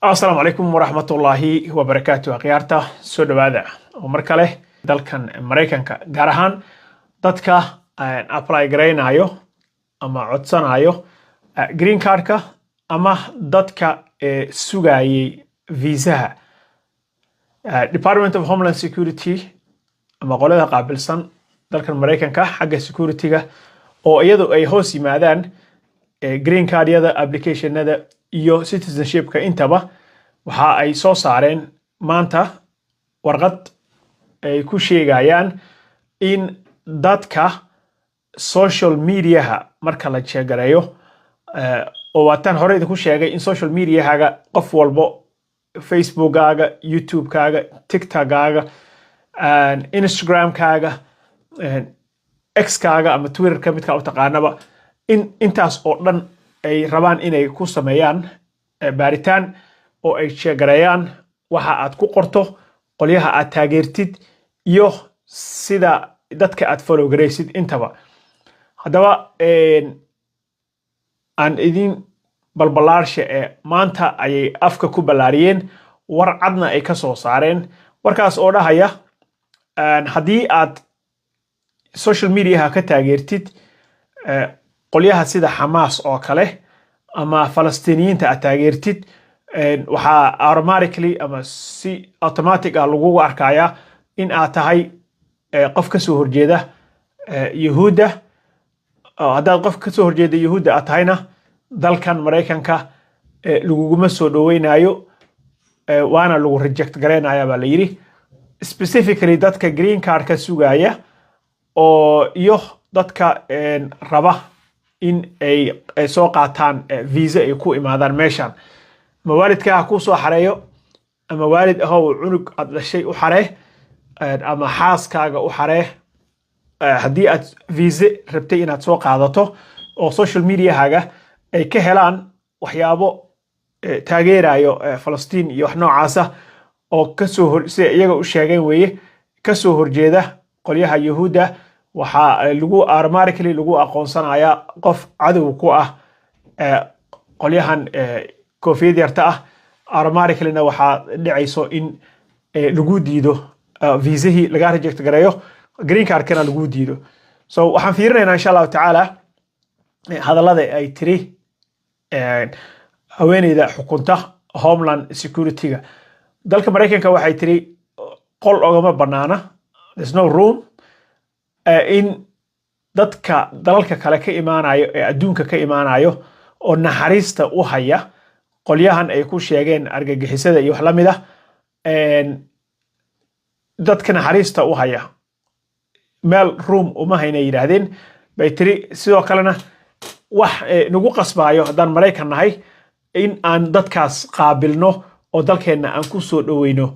السلام عليكم ورحمة الله وبركاته أخيارتا سو دوادا ومركله dalkan Mareykanka gaar ahaan dadka apply gareynayo ama codsanayo green cardka ama dadka sugayay viisaha Department of Homeland Security ama qolada qaabilsan dalkan Mareykanka xagga securityga oo iyadu ay hoos yimaadaan green card-yada application-nada iyo citizenship-ka intaba waxa ay soo saareen maanta warqad ay ku sheegayaan in dadka social media-ha marka la sheegareeyo oo waatan hore idinku sheegay in social media-haga qof walbo Facebook-gaaga, YouTube-kaaga, TikTok-gaaga, Instagram-kaaga, X-kaaga ama Twitter-ka midka u taqaanaba intaas oo dhan ay rabaan inay ku sameeyaan baaritaan oo ay sheegareeyaan waxa aad ku qorto qolyaha aad taageertid iyo sida dadka aad follow gareysid intaba haddaba aan idin balbalaarshe maanta ayay afka ku balaariyeen war cadna ay ka soo saareen warkaas oo dhahaya haddii aad social media ka taageertid qolyaha sida Hamas oo kale ama Falastiiniyiinta aad taageertid waxa automatically ama si automatic ah lagu arkaya in aad tahay qof ka soo horjeeda Yahuuda haddaad qof ka soo horjeeda Yahuuda aad tahayna dalkan Mareykanka laguguma soo dhaweynayo waana lagu reject gareynaya baa la yiri specifically dadka green card ka sugaya oo iyo dadka raba in ay soo qaataan visa ay ku imaadaan meeshan mawaalidka ku soo xareeyo ama waalid ahow cunug aad dhashay u xaree ama xaaskaaga u xaree haddii aad visa rabtay inaad soo qaadato oo social media-haga ay ka helaan waxyaabo taageerayo Falastiin iyo wax noocaasa oo ka soo si iyaga u sheegeen weeye ka soo horjeeda qolyaha Yahuuda waxa lagu automatically lagu aqoonsanaya qof cadow ku ah qolyahan koofiyad yarta ah automatically waxa dhacayso in lagu diido viisahi laga reject gareeyo green card kana lagu diido so waxaan fiirinaynaa insha Allah taala hadallada ay tiri haweeneyda xukunta Homeland Security-ga dalka Mareykanka waxay tiri qol ogama banaana there's no room in dadka dalalka kale ka imaanayo adduunka ka imaanayo oo naxariista u haya qolyahan ay ku sheegeen argagixisada iyo wax la mid ah dadka naxariista u haya meel room uma hayna yiraahdeen bay tiri sidoo kalena wax nagu qasbaayo haddaan Mareykan nahay in aan dadkaas qaabilno oo dalkeena aan ku soo dhaweyno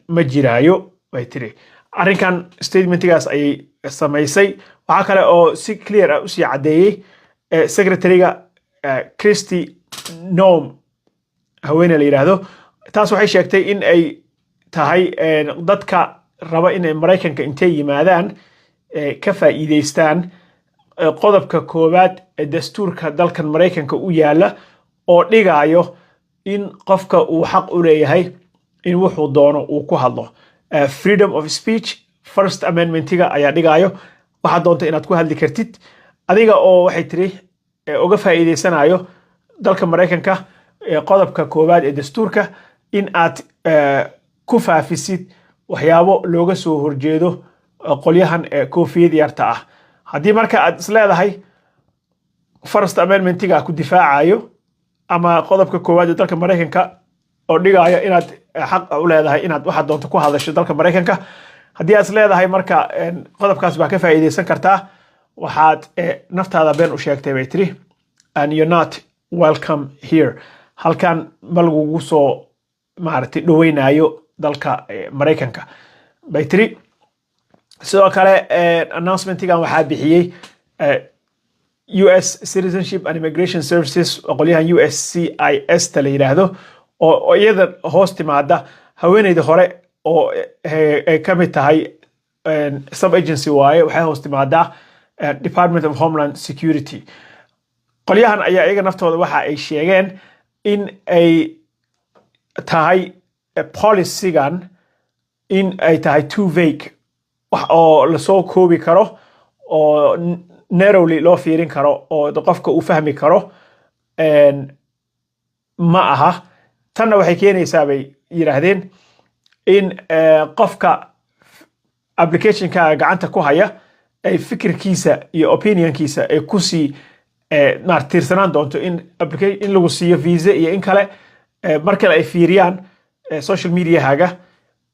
ma jiraayo bay tiri arrinkan statementigaas ay samaysay waxa kale oo si clear ah u sii cadeeyay secretary-ga Kristi Noem haweeney la yiraahdo taas waxay sheegtay in ay tahay dadka raba in Mareykanka intay yimaadaan ka faa'iideystaan qodobka koowaad ee dastuurka dalkan Mareykanka u yaala oo dhigayo in qofka uu xaq u leeyahay in wuxuu doono uu ku hadlo freedom of speech first amendment-iga ayaa dhigayo waxa doonto inaad ku hadli kartid adiga oo waxay tiri uga faa'iideysanayo dalka Mareykanka qodobka koowaad ee dastuurka in aad ku faafisid waxyaabo looga soo horjeedo qolyahan koofiyad yarta ah haddii marka aad isleedahay first amendment-iga ku difaacayo ama qodobka koowaad ee dalka Mareykanka oo dhigayo inaad xaq u leedahay inaad waxa doonto ku hadasho dalka Mareykanka haddii aad isleedahay marka qodobkaas baa ka faa'iideysan kartaa waxaad naftaada been u sheegtay bay tiri and you're not welcome here halkan ma lagugu soo maaragtay dhaweynayo dalka Mareykanka bay tiri sidoo kale announcement-igan waxaa bixiyay US Citizenship and Immigration Services qolyahan USCIS ta la yiraahdo oo iyada hoos timaada haweeneyda hore oo ay ka mid tahay sub agency waaye waxay hoos timaadaa Department of Homeland Security qolyahan ayaa iyaga naftooda waxa ay sheegeen in ay tahay policygan in ay tahay too vague wax oo la soo koobi karo oo narrowly loo fiirin karo oo qofka uu fahmi karo ma aha tanna waxay keenaysaa bay yiraahdeen in qofka applicationka gacanta ku haya ay fikirkiisa iyo opinionkiisa ay ku sii tiirsanaan doonto in lagu siiyo visa iyo in kale markale ay fiiriyaan social mediahaga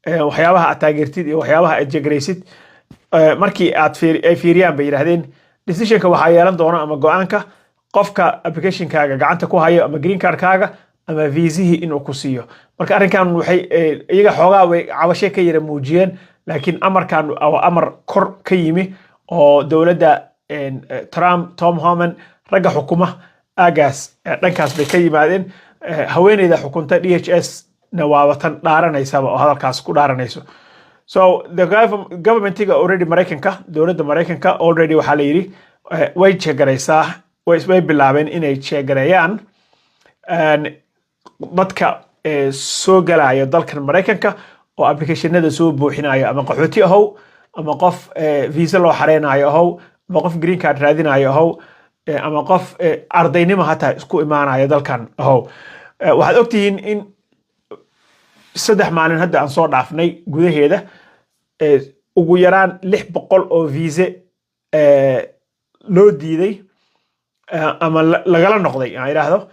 waxyaabaha aad taageertid iyo waxyaabaha aad jegraysid markii ay fiiriyaan bay yiraahdeen decisionka waxaa yeelan doona ama go'aanka qofka applicationkaaga gacanta ku hayo ama green cardkaaga ama viisihii inuu ku siiyo marka arrinkan waxay iyaga xoogaa way cabasho ka yara muujiyeen laakiin amarkan waa amar kor ka yimi oo dowladda Trump Tom Homan ragga xukuma aagaas dhankaas bay ka yimaadeen haweeneyda xukunta DHS na waa watan dhaaranaysaba oo hadalkaas ku dhaaranayso so the governmentiga already Mareykanka dowladda Mareykanka already waxaa la yiri way jeegaraysaa way bilaabeen inay jeegareeyaan dadka soo galaya dalkan Mareykanka oo applicationada soo buuxinayo ama qaxooti ahow ama qof visa loo xareenayo ahow ama qof green card raadinayo ahow ama qof ardaynimo hataa isku imaanayo dalkan ahow waxaad ogtihiin in 3 maalin hadda aan soo dhaafnay gudaheeda ugu yaraan 600 oo visa loo diiday ama lagala noqday aan yiraahdo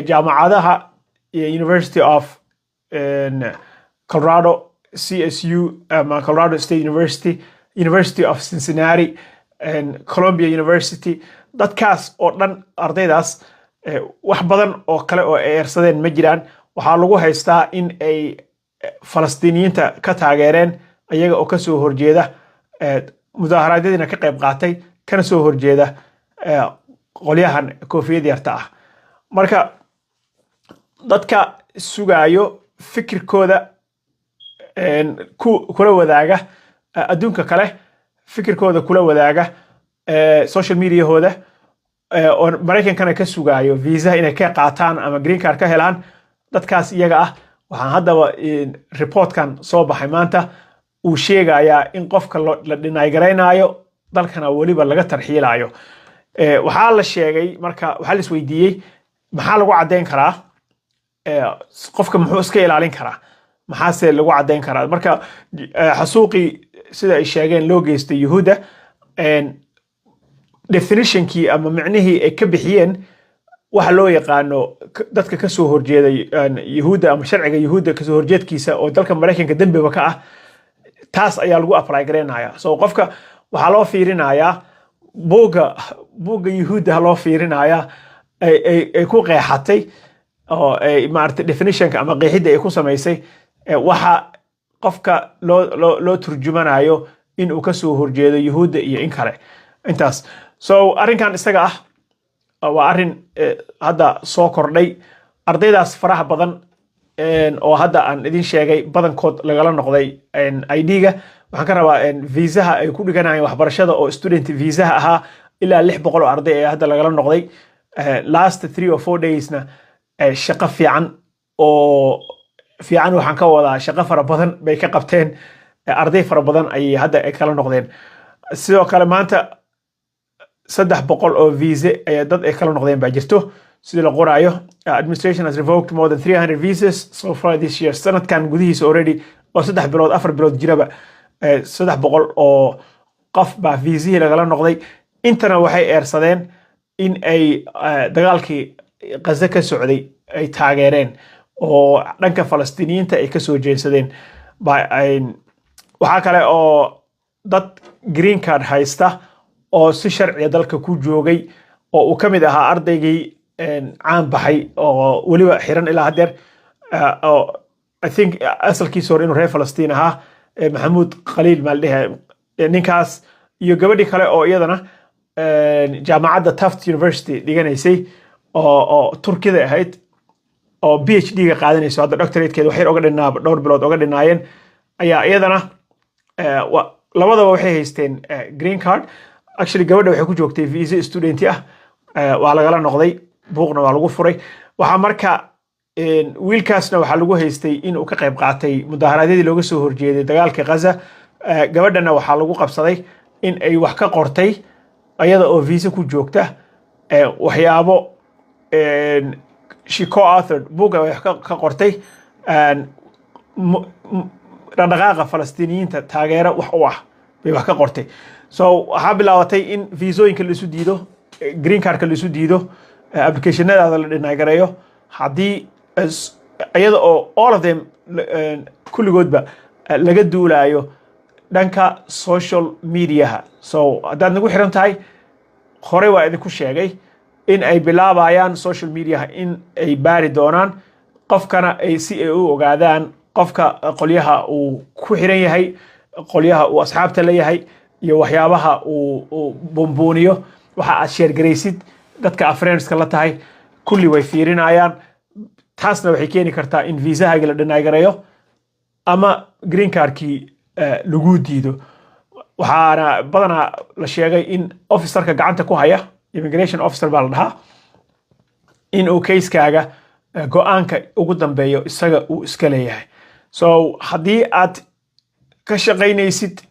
jaamacadaha University of Colorado CSU Colorado State University University of Cincinnati and Columbia University dadkaas oo dhan ardaydaas wax badan oo kale oo ay eersadeen ma jiraan waxaa lagu haystaa in ay Falastiiniyiinta ka taageereen ayaga oo ka soo horjeeda mudaharaadyadina ka qayb qaatay kana soo horjeeda qolyahan koofiyad yarta ah marka dadka sugaayo fikirkooda kula wadaaga adduunka kale fikirkooda kula wadaaga social mediahooda oo Mareykankana ka sugaayo visa inay ka qaataan ama green card ka helaan dadkaas iyaga ah waxaan haddaba reportkan soo baxay maanta uu sheegayaa in qofka la dhinaygaraynayo dalkana waliba laga tarxiilayo waxaa la sheegay marka waxaa la isweydiiyey maxaa lagu cadeyn karaa qofka muxuu iska ilaalin karaa maxaase lagu cadeyn karaa marka xasuuqi sida ay sheegeen loo geystay Yuhuuda definitionkii ama macnihii ay ka bixiyeen waxa loo yaqaano dadka ka soo horjeeday Yuhuuda ama sharciga Yuhuuda ka soo horjeedkiisa oo dalka Mareykanka dambiba ka ah taas ayaa lagu apply gareynayaa so qofka waxa loo fiirinayaa buuga Yuhuuda loo fiirinayaa ay ku qeexatay oo ay maartay definitionka ama qeexida ay ku sameysay waxa qofka loo turjumanayo in uu ka soo horjeedo Yuhuuda iyo in kale intaas so arrinkan isaga ah waa arrin hadda soo kordhay ardaydaas faraha badan oo hadda aan idin sheegay badankood lagala noqday ID-ga waxaan ka rabaa viisaha ay ku dhiganayaan waxbarashada oo student viisaha ahaa ilaa 600 oo arday ee hadda lagala noqday last 3 or 4 daysna shaqo fiican oo fiican waxaan ka wadaa shaqo fara badan bay ka qabteen arday fara badan ay hadda ay kala noqdeen sidoo kale maanta 300 oo visa ay dad ay kala noqdeen baa jirto sidii la qoraayo administration has revoked more than 300 visas so far this year sanadkan gudihiisa already oo 3 bilood 4 bilood jiraba 300 oo qof baa viisihii lagala noqday intana waxay eersadeen in ay dagaalkii Gaza ka socday ay taageereen oo dhanka Falastiiniyiinta ay ka soo jeesadeen waxa kale oo dad green card haysta oo si sharci dalka ku joogay oo uu kamid ahaa ardaygii caan baxay oo waliba xiran ilaa hadeer I think asalkiisa hore inuu reer Falastiin ahaa Maxamuud Khaliil maaldeha ninkaas iyo gabadhii kale oo iyadana jaamacadda Tufts University dhiganaysay oo Turkida ahayd oo PhD ga qaadanayso hadda doctorate-keeda wax yar uga dhinaa dhowr bilood uga dhinaayeen ayaa iyadana labadaba waxay haysteen green card actually gabadha waxay ku joogtay visa student ah waa lagala noqday buuqna waa lagu furay waxa marka wiilkaasna waxaa lagu haystay in uu ka qayb qaatay mudaharaadyadii looga soo horjeeday dagaalka Gaza. Gabadhana waxaa lagu qabsaday in ay wax ka qortay ayada oo visa ku joogta waxyaabo she co-authored book ay wax ka qortay dhaqdhaqaaqa Falastiiniyiinta taageero wax u ah bay wax ka qortay. So waxaa bilaabatay in viisooyinka la isu diido, green cardka la isu diido, applicationada la dhinagareeyo haddii ayada oo all of them kulligoodba laga duulayo dhanka social mediaha. So haddaad nagu xiran tahay hore waa idinku sheegay in ay bilaabayaan social mediaha in ay baari doonaan qofkana ay si ay u ogaadaan qofka qolyaha uu ku xiran yahay, qolyaha uu asxaabta la yahay iyo waxyaabaha uu bombooniyo. waxa aad share garaysid dadka friendska la tahay kulli way fiirinayaan. taasna waxay keeni kartaa in viisahaaga la dhinagareeyo ama green cardkii lagu diido. waxaana badanaa la sheegay in officerka gacanta ku haya, immigration officer baa la dhahaa, in uu kayskaaga go'aanka ugu dambeeyo isaga uu iska leeyahay. So haddii aad ka shaqaynaysid